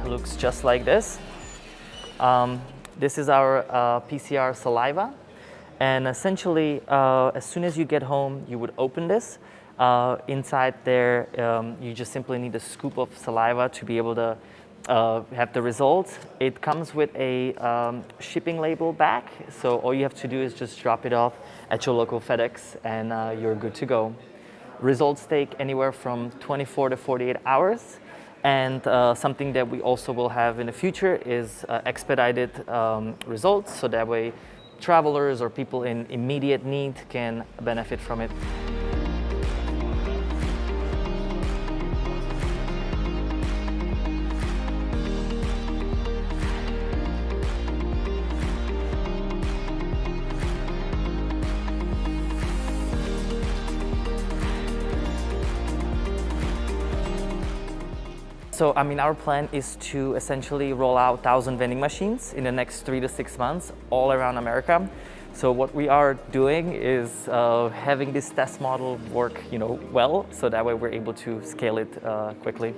looks just like this. This is our PCR saliva, and essentially as soon as you get home you would open this. Inside there you just simply need a scoop of saliva to be able to have the results. It comes with a shipping label back, so all you have to do is just drop it off at your local FedEx and you're good to go. Results take anywhere from 24 to 48 hours. And something that we also will have in the future is expedited results, so that way travelers or people in immediate need can benefit from it. So, our plan is to essentially roll out 1,000 vending machines in the next 3 to 6 months all around America. So what we are doing is having this test model work, well, so that way we're able to scale it quickly.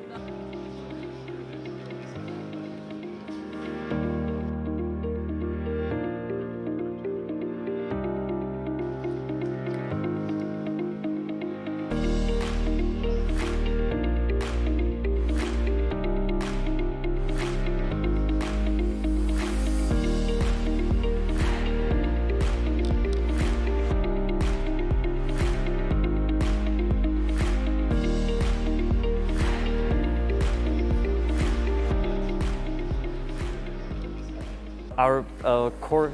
Our core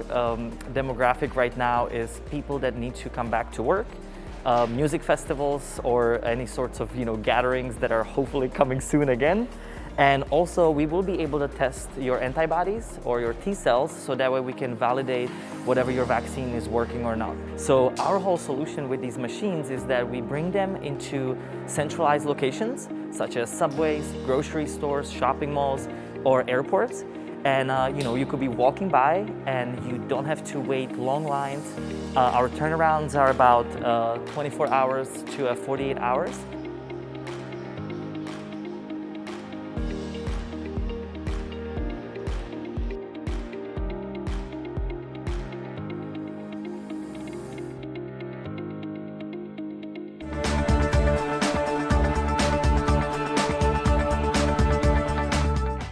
demographic right now is people that need to come back to work, music festivals or any sorts of gatherings that are hopefully coming soon again. And also we will be able to test your antibodies or your T cells, so that way we can validate whatever your vaccine is working or not. So our whole solution with these machines is that we bring them into centralized locations such as subways, grocery stores, shopping malls, or airports. And you could be walking by and you don't have to wait long lines. Our turnarounds are about 24 hours to 48 hours.